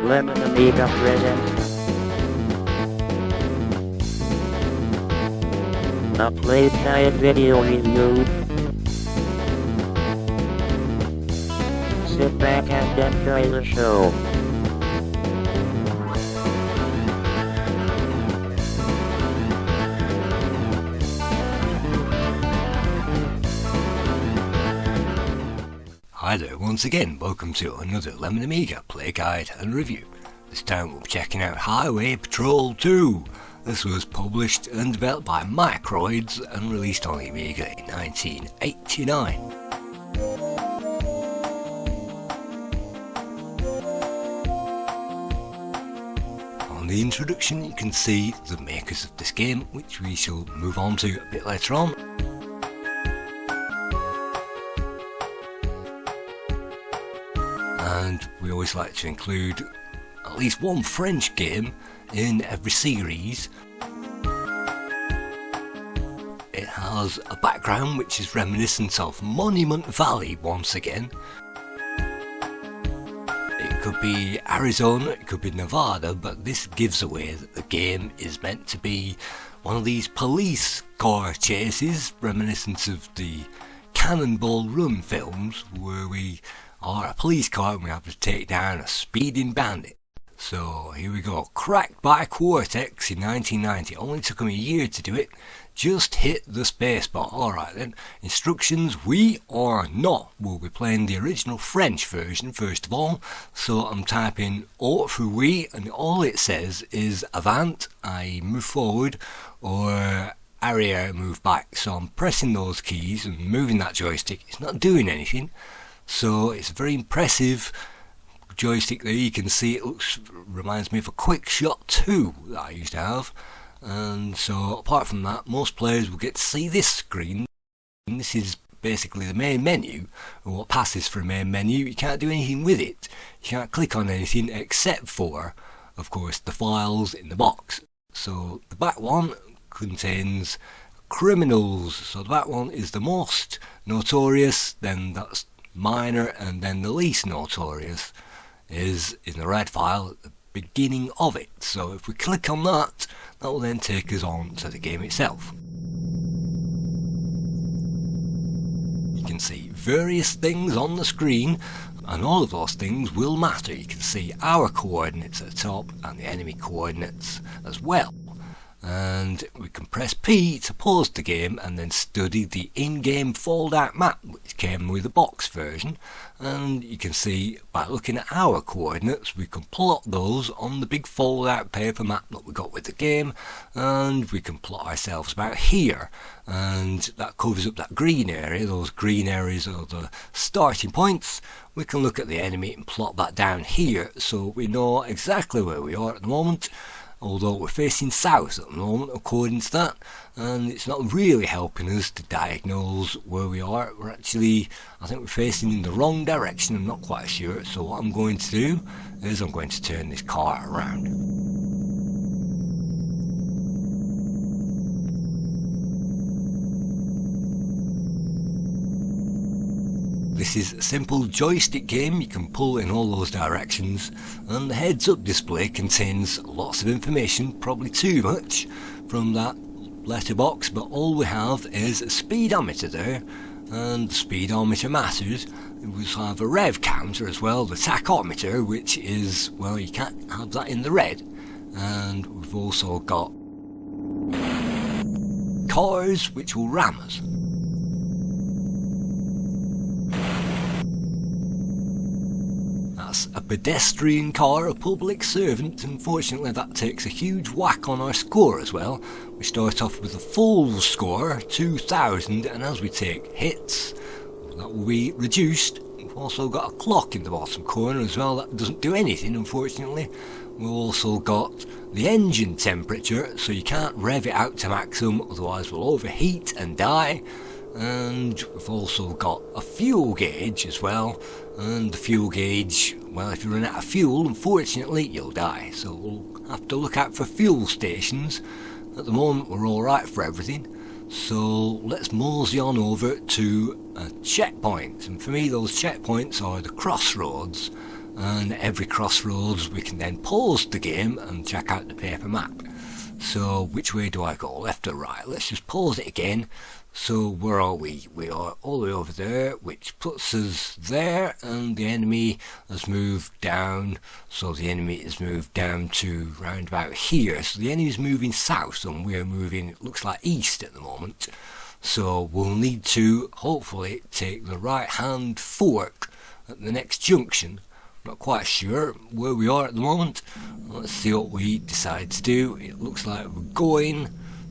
Lemon Amiga presents a Playguide video review. Sit back and enjoy the show. Hi there once again, welcome to another Lemon Amiga Play Guide and Review. This time we'll be checking out Highway Patrol 2. This was published and developed by Microids and released on the Amiga in 1989. On the introduction you can see the makers of this game, which we shall move on to a bit later on. And we always like to include at least one French game in every series. It has a background which is reminiscent of Monument Valley once again. It could be Arizona, it could be Nevada, but this gives away that the game is meant to be one of these police car chases reminiscent of the Cannonball Run films, where we are a police car and we have to take down a speeding bandit. So here we go, cracked by Cortex in 1990, only took him a year to do it, just hit the spacebar. Alright then, instructions, we are not, we'll be playing the original French version first of all, so I'm typing O for we, and all it says is avant, I move forward, or arrière, move back. So I'm pressing those keys and moving that joystick, it's not doing anything. So it's a very impressive joystick there. You can see it reminds me of a Quick Shot 2 that I used to have. And so apart from that, most players will get to see this screen. And this is basically the main menu, or what passes for a main menu. You can't do anything with it. You can't click on anything except for, of course, the files in the box. So the back one contains criminals. So the back one is the most notorious, then that's minor, and then the least notorious is in the red file at the beginning of it. So if we click on that, that will then take us on to the game itself. You can see various things on the screen, and all of those things will matter. You can see our coordinates at the top and the enemy coordinates as well. And we can press P to pause the game and then study the in-game fold-out map, which came with the box version. And you can see by looking at our coordinates, we can plot those on the big fold-out paper map that we got with the game, and we can plot ourselves about here, and that covers up that green area. Those green areas are the starting points. We can look at the enemy and plot that down here, so we know exactly where we are at the moment. Although we're facing south at the moment according to that, and it's not really helping us to diagnose where we are. We're actually, I think we're facing in the wrong direction, I'm not quite sure. So what I'm going to do is I'm going to turn this car around. This is a simple joystick game. You can pull in all those directions, and the heads up display contains lots of information, probably too much from that letterbox, but all we have is a speedometer there, and the speedometer matters. We also have a rev counter as well, the tachometer, which is, well, you can't have that in the red. And we've also got cars which will ram us. A pedestrian car, a public servant. Unfortunately that takes a huge whack on our score as well. We start off with a full score, 2000, and as we take hits that will be reduced. We've also got a clock in the bottom corner as well, that doesn't do anything unfortunately. We've also got the engine temperature, so you can't rev it out to maximum, otherwise we'll overheat and die. And we've also got a fuel gauge as well, and the fuel gauge, well, if you run out of fuel, unfortunately you'll die, so we'll have to look out for fuel stations. At the moment we're alright for everything, so let's mosey on over to a checkpoint, and for me those checkpoints are the crossroads. and at every crossroads we can then pause the game and check out the paper map. So which way do I go, left or right? Let's just pause it again. So where are we? We are all the way over there, which puts us there, and the enemy has moved down. So the enemy is moved down to round about here. So the enemy is moving south and we're moving, it looks like east at the moment. So we'll need to hopefully take the right hand fork at the next junction. Not quite sure where we are at the moment. Let's see what we decide to do. It looks like we're going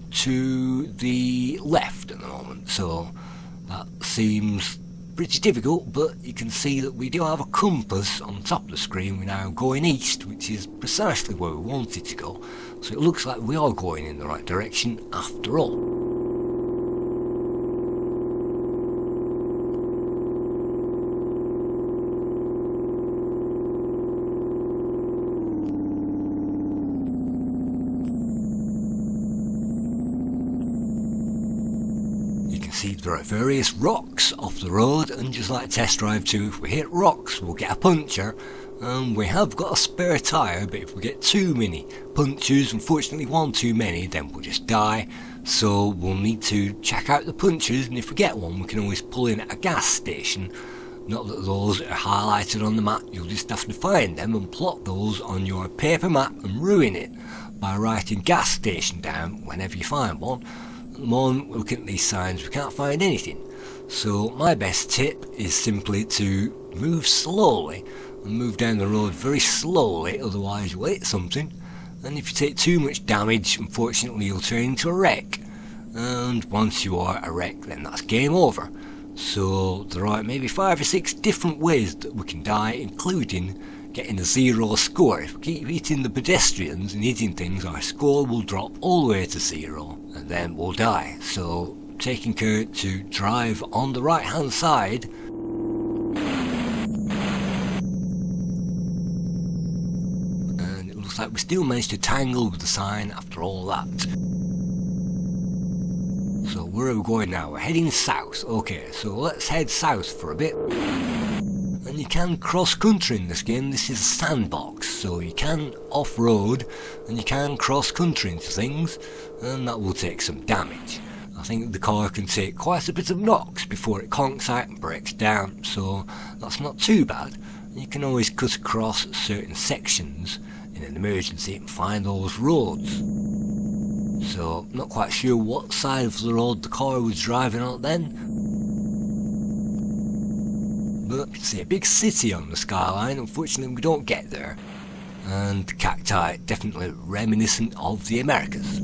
to the left at the moment, so that seems pretty difficult, but you can see that we do have a compass on top of the screen. We're now going east, which is precisely where we wanted to go, so it looks like we are going in the right direction after all. See, there are various rocks off the road, and just like test drive 2, if we hit rocks we'll get a puncture, and we have got a spare tyre, but if we get too many punctures, unfortunately one too many, then we'll just die. So we'll need to check out the punctures, and if we get one we can always pull in at a gas station. Not that those are highlighted on the map, you'll just have to find them and plot those on your paper map and ruin it by writing gas station down whenever you find one. At the moment, looking at these signs, we can't find anything. So my best tip is simply to move slowly and move down the road very slowly, otherwise you'll hit something. And if you take too much damage, unfortunately you'll turn into a wreck. And once you are a wreck, then that's game over. So there are maybe 5 or 6 different ways that we can die, including getting a 0 score. If we keep hitting the pedestrians and hitting things, our score will drop all the way to 0 and then we'll die. So taking care to drive on the right hand side, and it looks like we still managed to tangle with the sign after all that. So where are we going now? We're heading south. Okay, so let's head south for a bit. And you can cross country in this game. This is a sandbox, so you can off-road and you can cross country into things, and that will take some damage. I think the car can take quite a bit of knocks before it conks out and breaks down, so that's not too bad. You can always cut across certain sections in an emergency and find those roads. So not quite sure what side of the road the car was driving on then. But you can see a big city on the skyline. Unfortunately we don't get there, and the cacti definitely reminiscent of the Americas.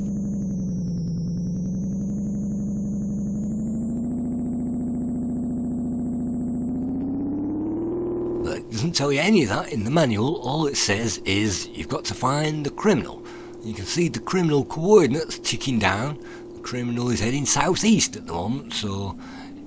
But it doesn't tell you any of that in the manual. All it says is you've got to find the criminal. You can see the criminal coordinates ticking down. The criminal is heading southeast at the moment, so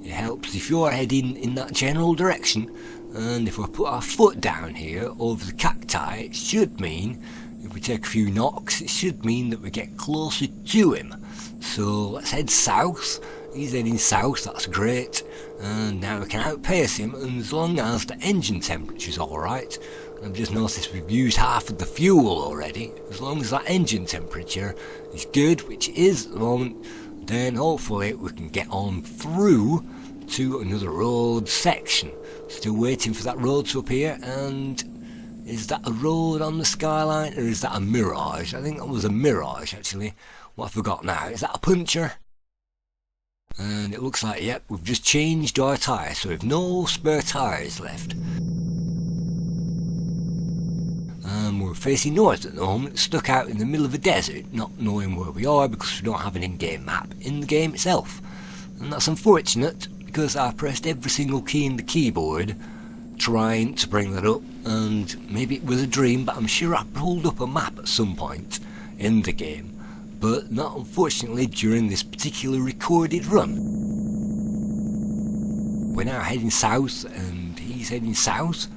it helps if you're heading in that general direction. And if we put our foot down here over the cacti, it should mean, if we take a few knocks, it should mean that we get closer to him. So let's head south. He's heading south, that's great. And now we can outpace him, and as long as the engine temperature's alright, I've just noticed we've used half of the fuel already, as long as that engine temperature is good, which it is at the moment, then hopefully we can get on through to another road section. Still waiting for that road to appear, and is that a road on the skyline or is that a mirage? I think that was a mirage actually. What I forgot now, is that a puncture? And it looks like, yep, we've just changed our tyre, so we've no spare tyres left. And we're facing north at the moment, stuck out in the middle of a desert, not knowing where we are because we don't have an in-game map in the game itself. And that's unfortunate, because I pressed every single key in the keyboard trying to bring that up, and maybe it was a dream, but I'm sure I pulled up a map at some point in the game, but not unfortunately during this particular recorded run. We're now heading south and he's heading south,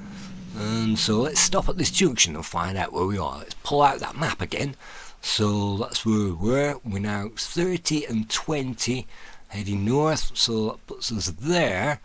and so let's stop at this junction and find out where we are. Let's pull out that map again. So that's where we were. We're now 30 and 20 heading north, so that puts us there.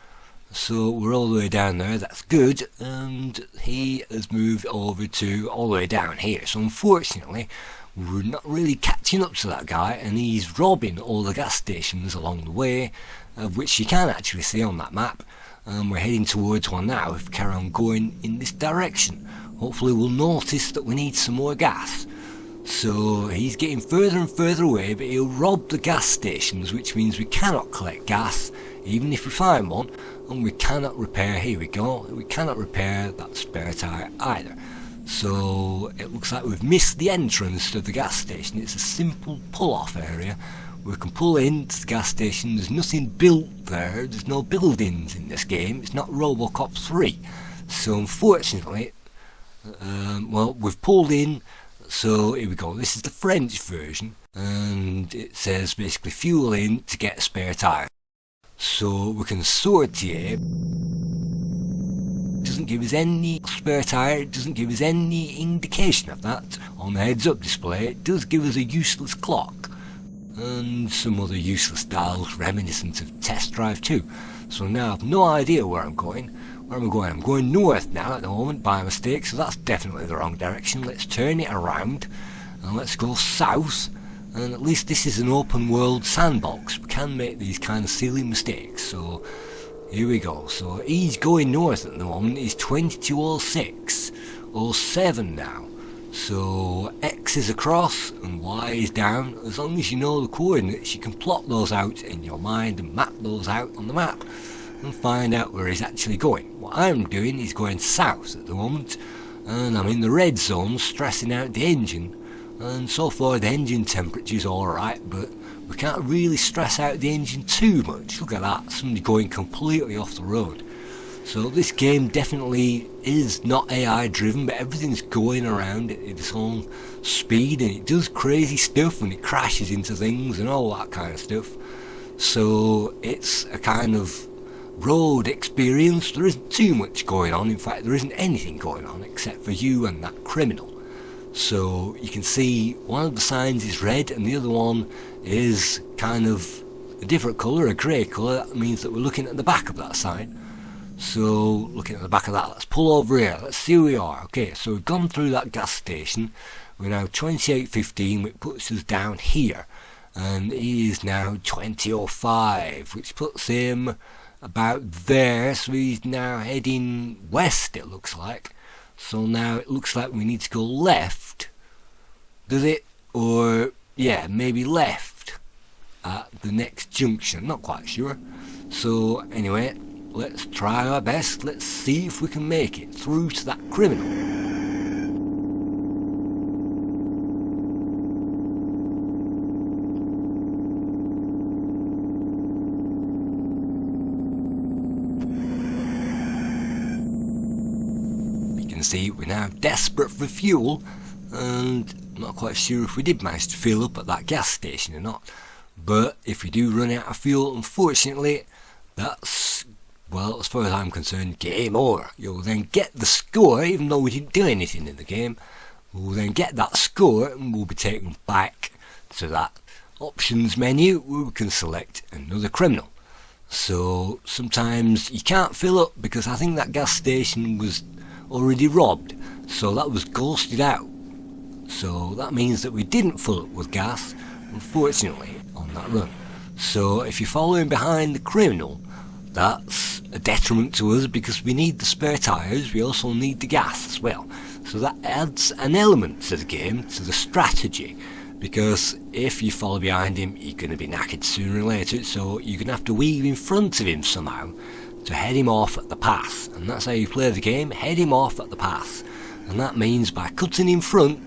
So we're all the way down there, that's good, and he has moved over to all the way down here. So unfortunately, we're not really catching up to that guy, and he's robbing all the gas stations along the way, of which you can actually see on that map. We're heading towards one now if we carry on going in this direction. Hopefully we'll notice that we need some more gas. So he's getting further and further away, but he'll rob the gas stations, which means we cannot collect gas even if we find one, and we cannot repair, here we go, we cannot repair that spare tyre either. So it looks like we've missed the entrance to the gas station. It's a simple pull-off area. We can pull into the gas station. There's nothing built there. There's no buildings in this game. It's not Robocop 3. So unfortunately, well, we've pulled in. So here we go. This is the French version, and it says basically fuel in to get a spare tyre. So we can sort here. It doesn't give us any spare tyre. It doesn't give us any indication of that on the heads-up display. It does give us a useless clock and some other useless dials reminiscent of Test Drive 2. So now I've no idea where I'm going. Where am I going? I'm going north now at the moment by mistake, so that's definitely the wrong direction. Let's turn it around and let's go south. And at least this is an open world sandbox. We can make these kind of silly mistakes. So here we go. So he's going north at the moment. He's 2206, 07 now. So X is across and Y is down. As long as you know the coordinates, you can plot those out in your mind and map those out on the map and find out where he's actually going. What I'm doing is going south at the moment, and I'm in the red zone stressing out the engine, and so far the engine temperature is alright, but we can't really stress out the engine too much. Look at that, somebody going completely off the road. So this game definitely is not AI driven, but everything's going around at its own speed, and it does crazy stuff and it crashes into things and all that kind of stuff. So it's a kind of road experience. There isn't too much going on. In fact, there isn't anything going on except for you and that criminal. So you can see one of the signs is red and the other one is kind of a different colour, a grey colour. That means that we're looking at the back of that sign. So looking at the back of that, let's pull over here, let's see who we are. Okay, so we've gone through that gas station. We're now 2815, which puts us down here, and he is now 2005, which puts him about there. So he's now heading west, it looks like. So now it looks like we need to go left, does it? Or yeah, maybe left at the next junction, not quite sure. So anyway, let's try our best. Let's see if we can make it through to that criminal. You can see we're now desperate for fuel, and I'm not quite sure if we did manage to fill up at that gas station or not. But if we do run out of fuel, unfortunately, that's, well, as far as I'm concerned, game over. You'll then get the score, even though we didn't do anything in the game. We'll then get that score and we'll be taken back to that options menu where we can select another criminal. So sometimes you can't fill up because I think that gas station was already robbed, so that was ghosted out. So that means that we didn't fill up with gas, unfortunately, on that run. So if you're following behind the criminal, that's a detriment to us because we need the spare tyres, we also need the gas as well. So that adds an element to the game, to the strategy, because if you follow behind him, you're going to be knackered sooner or later, so you're going to have to weave in front of him somehow to head him off at the pass. And that's how you play the game, head him off at the pass. And that means by cutting in front,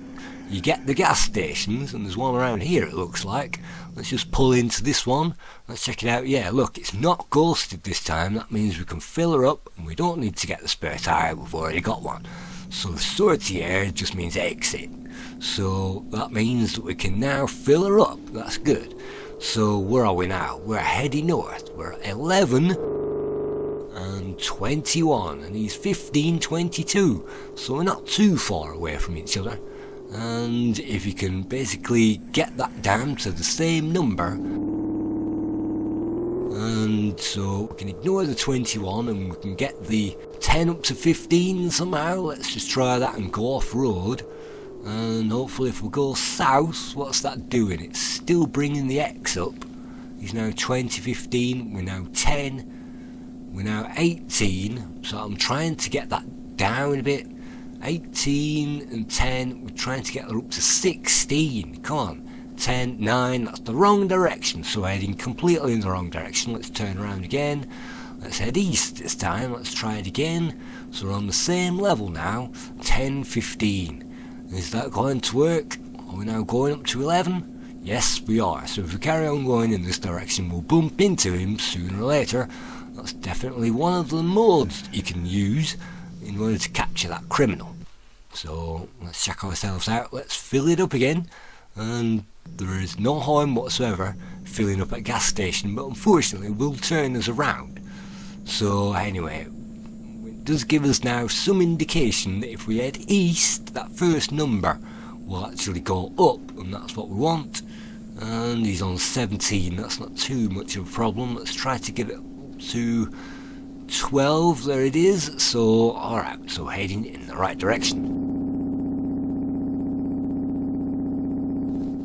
you get the gas stations, and there's one around here it looks like. Let's just pull into this one, let's check it out. Yeah, look, it's not ghosted this time. That means we can fill her up and we don't need to get the spare tyre, we've already got one. So the sortie here just means exit. So that means that we can now fill her up, that's good. So where are we now? We're heading north, we're 11 and 21, and he's 15, 22. So we're not too far away from each other. And if you can basically get that down to the same number, and so we can ignore the 21 and we can get the 10 up to 15 somehow. Let's just try that and go off-road, and hopefully if we go south, what's that doing? It's still bringing the X up. He's now 20, 15, we're now 10, we're now 18, so I'm trying to get that down a bit. 18 and 10, we're trying to get her up to 16, come on. 10, 9, that's the wrong direction, so we're heading completely in the wrong direction. Let's turn around again, let's head east this time, let's try it again. So we're on the same level now, 10, 15. Is that going to work? Are we now going up to 11? Yes, we are. So if we carry on going in this direction, we'll bump into him sooner or later. That's definitely one of the modes you can use in order to capture that criminal. So let's check ourselves out, let's fill it up again, and there is no harm whatsoever filling up at a gas station, but unfortunately will turn us around. So anyway, it does give us now some indication that if we head east, that first number will actually go up, and that's what we want. And he's on 17, that's not too much of a problem. Let's try to get it up to 12, there it is. So alright, so heading in the right direction.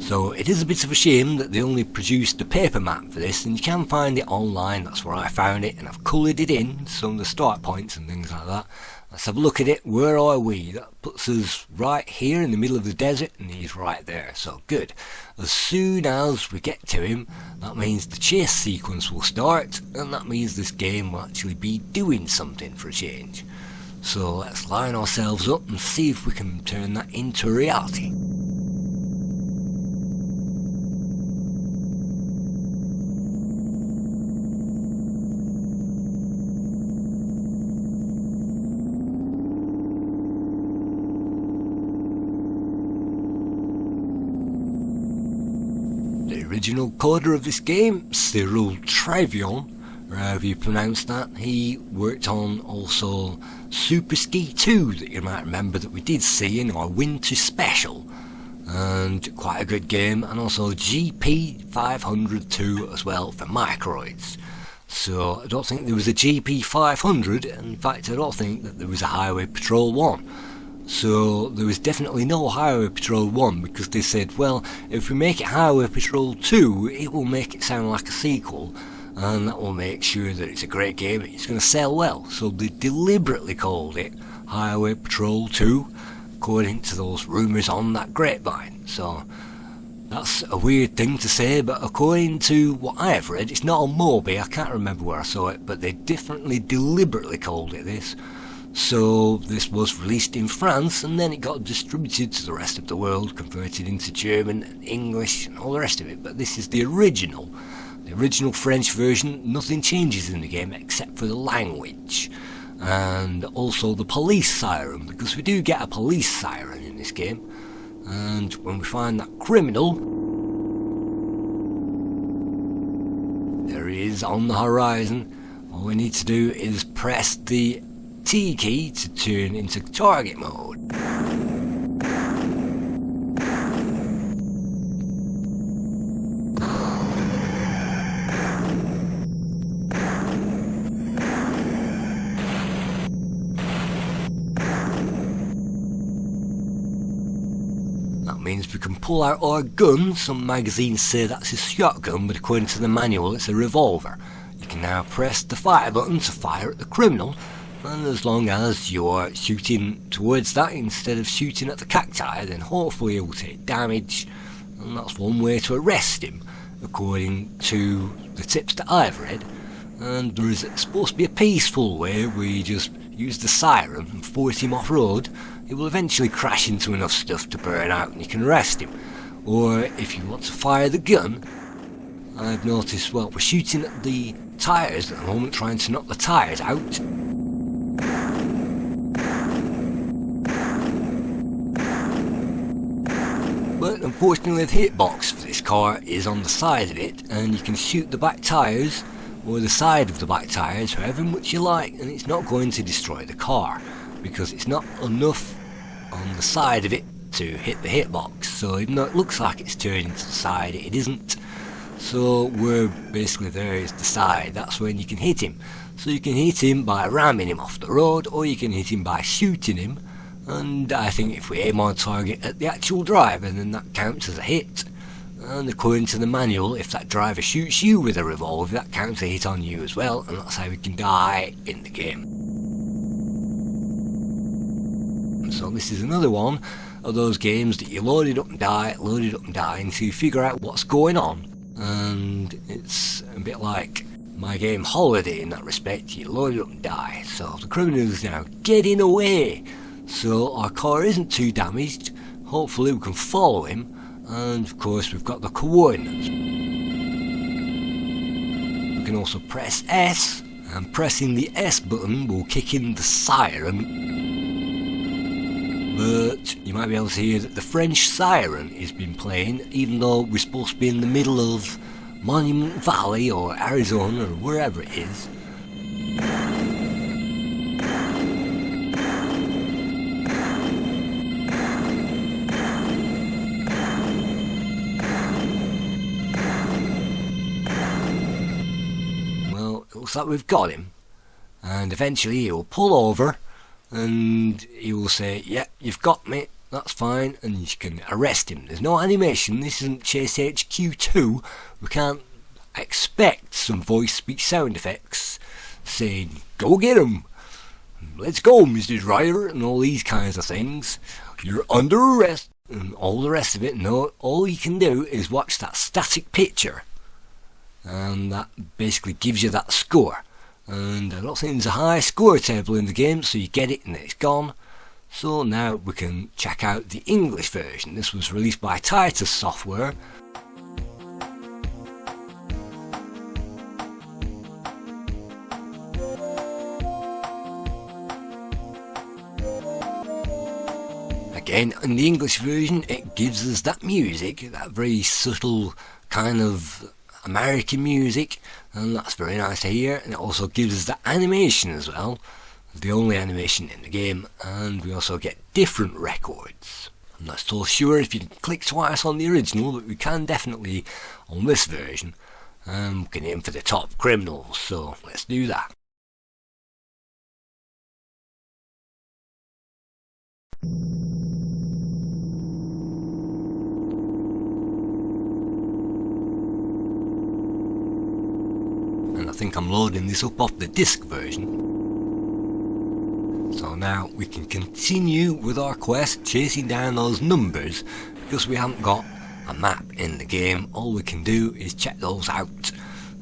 So it is a bit of a shame that they only produced the paper map for this, and you can find it online. That's where I found it, and I've coloured it in, some of the start points and things like that. Let's have a look at it. Where are we? That puts us right here in the middle of the desert, and he's right there, so good. As soon as we get to him, that means the chase sequence will start, and that means this game will actually be doing something for a change. So let's line ourselves up and see if we can turn that into reality. Original coder of this game, Cyril Trevion, or however you pronounce that, he worked on also Super Ski 2 that you might remember that we did see in our Winter Special, and quite a good game, and also GP 500 2 as well for Microids. So I don't think there was a GP 500, in fact I don't think that there was a Highway Patrol 1. So there was definitely no Highway Patrol 1, because they said, well, if we make it Highway Patrol 2, it will make it sound like a sequel, and that will make sure that it's a great game, it's going to sell well. So they deliberately called it Highway Patrol 2, according to those rumours on that grapevine. So that's a weird thing to say, but according to what I have read, it's not on Moby, I can't remember where I saw it, but they definitely deliberately called it this. So this was released in France, and then it got distributed to the rest of the world, converted into German and English and all the rest of it. But this is the original French version. Nothing changes in the game except for the language, and also the police siren, because we do get a police siren in this game. And when we find that criminal, there he is on the horizon. All we need to do is press the T key to turn into target mode. That means we can pull out our gun. Some magazines say that's a shotgun, but according to the manual it's a revolver. You can now press the fire button to fire at the criminal, and as long as you're shooting towards that instead of shooting at the cacti, then hopefully he'll take damage, and that's one way to arrest him, according to the tips that I've read. And there is supposed to be a peaceful way where you just use the siren and force him off-road. He will eventually crash into enough stuff to burn out and you can arrest him. Or if you want to fire the gun, I've noticed, well, we're shooting at the tyres at the moment, trying to knock the tyres out. But unfortunately the hitbox for this car is on the side of it, and you can shoot the back tyres or the side of the back tyres however much you like, and it's not going to destroy the car because it's not enough on the side of it to hit the hitbox. So even though it looks like it's turning to the side, it isn't. So where basically there is the side, that's when you can hit him. So you can hit him by ramming him off the road, or you can hit him by shooting him. And I think if we aim our target at the actual driver, then that counts as a hit. And according to the manual, if that driver shoots you with a revolver, that counts a hit on you as well, and that's how you can die in the game. So this is another one of those games that you load it up and die, until you figure out what's going on. And it's a bit like my game Holiday in that respect. You load it up and die. So the criminal is now getting away. So our car isn't too damaged. Hopefully we can follow him. And of course we've got the coordinates. We can also press S, and pressing the S button will kick in the siren. But you might be able to hear that the French siren has been playing, even though we're supposed to be in the middle of Monument Valley or Arizona or wherever it is. Well, it looks like we've got him, and eventually he will pull over and he will say, yeah, you've got me, that's fine, and you can arrest him. There's no animation, this isn't Chase HQ 2, we can't expect some voice speech sound effects saying, go get him, let's go Mr. Driver, and all these kinds of things. You're under arrest, and all the rest of it. No, all you can do is watch that static picture, and that basically gives you that score. And I don't think there's a high score table in the game, so you get it and it's gone. So now we can check out the English version. This was released by Titus Software. Again, in the English version it gives us that music, that very subtle kind of American music, and that's very nice to hear. And it also gives us the animation as well, the only animation in the game, and we also get different records. I'm not so sure if you can click twice on the original, but we can definitely on this version. We can aim for the top criminals, so let's do that. And I think I'm loading this up off the disc version. So now we can continue with our quest, chasing down those numbers. Because we haven't got a map in the game, all we can do is check those out.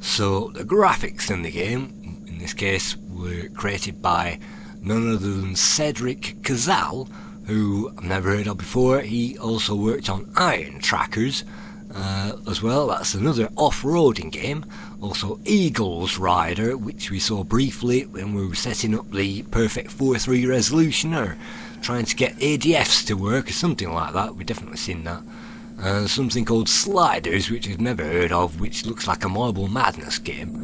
So the graphics in the game, in this case, were created by none other than Cedric Cazal, who I've never heard of before. He also worked on Iron Trackers as well. That's another off-roading game. Also Eagles Rider, which we saw briefly when we were setting up the perfect 4:3 resolution, or trying to get ADFs to work or something like that. We've definitely seen that. And something called Sliders, which I've never heard of, which looks like a Marble Madness game.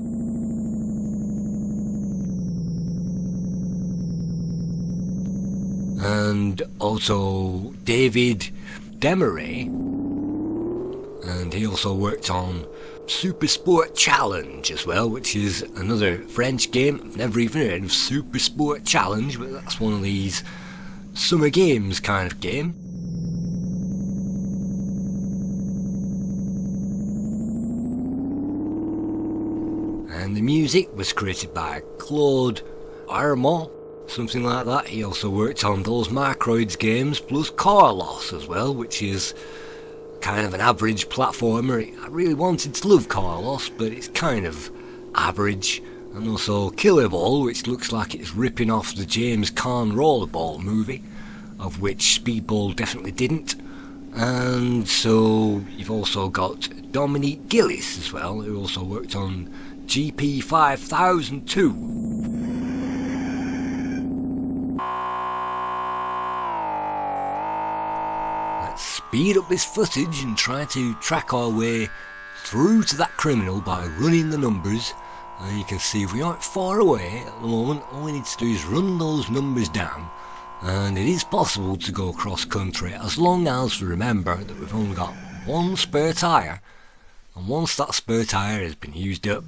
And also David Demeray, and he also worked on Super Sport Challenge as well, which is another French game. I've never even heard of Super Sport Challenge, but that's one of these summer games kind of game. And the music was created by Claude Armand, something like that. He also worked on those Microids games, plus Carlos as well, which is kind of an average platformer. I really wanted to love Carlos, but it's kind of average. And also Killer Ball, which looks like it's ripping off the James Caan Rollerball movie, of which Speedball definitely didn't. And so you've also got Dominique Gillis as well, who also worked on GP 5002. Speed up this footage and try to track our way through to that criminal by running the numbers. And you can see we aren't far away at the moment. All we need to do is run those numbers down, and it is possible to go cross country as long as we remember that we've only got one spare tyre and once that spare tyre has been used up,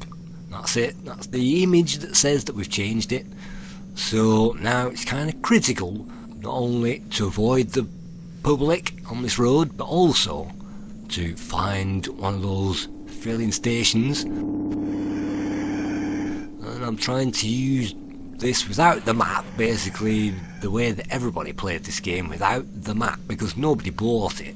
that's it, that's the image that says that we've changed it. So now it's kind of critical not only to avoid the public on this road, but also to find one of those filling stations. And I'm trying to use this without the map, basically the way that everybody played this game, without the map, because nobody bought it.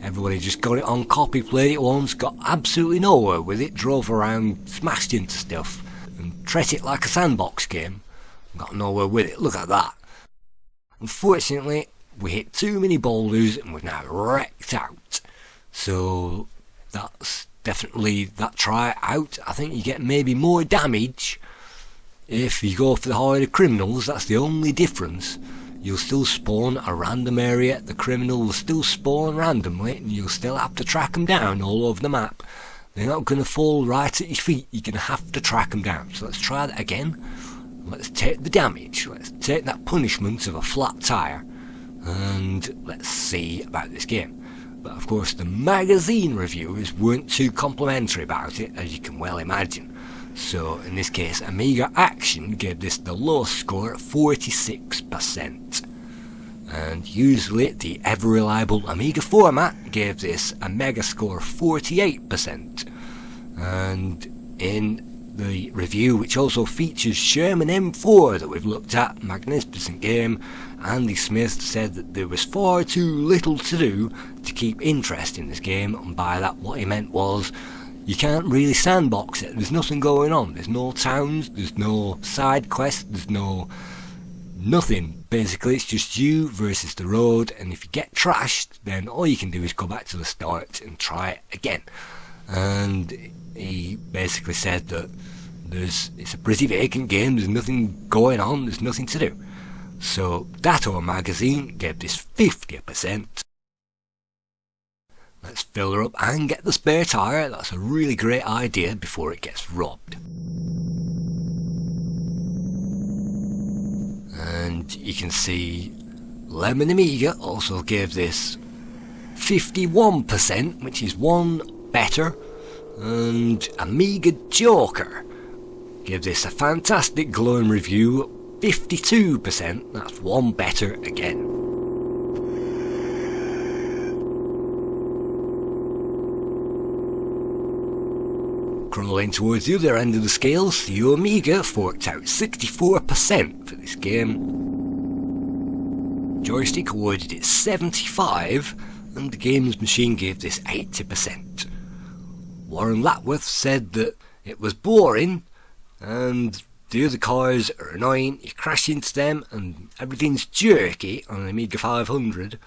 Everybody just got it on copy, played it once, got absolutely nowhere with it, drove around, smashed into stuff, and treat it like a sandbox game. Got nowhere with it, look at that. Unfortunately, we hit too many boulders and we're now wrecked out. So that's definitely that try out. I think you get maybe more damage if you go for the harder criminals. That's the only difference. You'll still spawn a random area, the criminal will still spawn randomly, and you'll still have to track them down all over the map. They're not going to fall right at your feet, you're going to have to track them down. So let's try that again. Let's take the damage, let's take that punishment of a flat tyre, and let's see about this game. But of course the magazine reviewers weren't too complimentary about it, as you can well imagine. So in this case, Amiga Action gave this the lowest score at 46%. And usually the ever reliable Amiga format gave this a mega score of 48%. And in the review, which also features Sherman M4 that we've looked at, magnificent game, Andy Smith said that there was far too little to do to keep interest in this game, and by that what he meant was you can't really sandbox it. There's nothing going on, there's no towns, there's no side quests, there's nothing. Basically it's just you versus the road, and if you get trashed then all you can do is go back to the start and try it again. And he basically said that it's a pretty vacant game, there's nothing going on, there's nothing to do. So Dator magazine gave this 50%. Let's fill her up and get the spare tyre. That's a really great idea before it gets robbed. And you can see Lemon Amiga also gave this 51%, which is one better. And Amiga Joker gave this a fantastic glowing review, 52%, that's one better again. Crawling towards the other end of the scale, CO Amiga forked out 64% for this game. Joystick awarded it 75%, and the games machine gave this 80%. Warren Lapworth said that it was boring, and the other cars are annoying, you crash into them, and everything's jerky on an Amiga 500,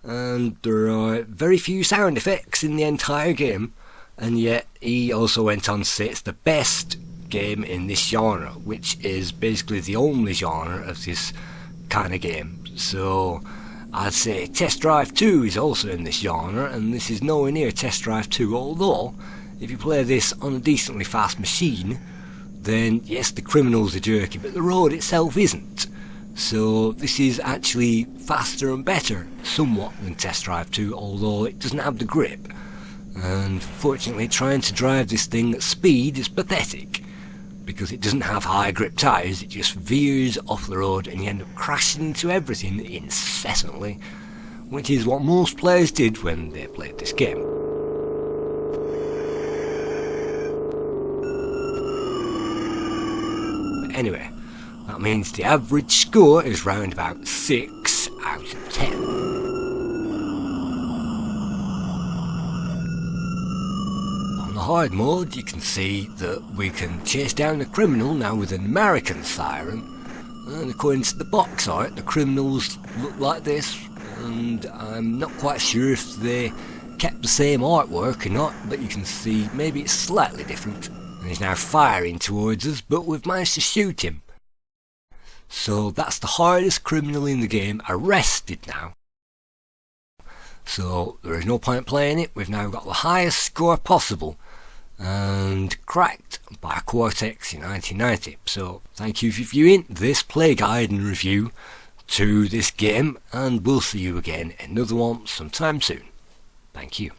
and there are very few sound effects in the entire game. And yet he also went on to say it's the best game in this genre, which is basically the only genre of this kind of game. So I'd say Test Drive 2 is also in this genre, and this is nowhere near Test Drive 2, although if you play this on a decently fast machine, then yes, the criminals are jerky, but the road itself isn't. So this is actually faster and better somewhat than Test Drive 2, although it doesn't have the grip. And fortunately trying to drive this thing at speed is pathetic, because it doesn't have high grip tyres, it just veers off the road and you end up crashing into everything incessantly, which is what most players did when they played this game. But anyway, that means the average score is round about 6 out of 10. On the hard mode, you can see that we can chase down the criminal now with an American siren, and according to the box art the criminals look like this, and I'm not quite sure if they kept the same artwork or not, but you can see maybe it's slightly different. And he's now firing towards us, but we've managed to shoot him. So that's the hardest criminal in the game arrested now. So there is no point playing it, we've now got the highest score possible, and cracked by Cortex in 1990. So thank you for viewing this Playguide and review to this game, and we'll see you again in another one sometime soon. Thank you.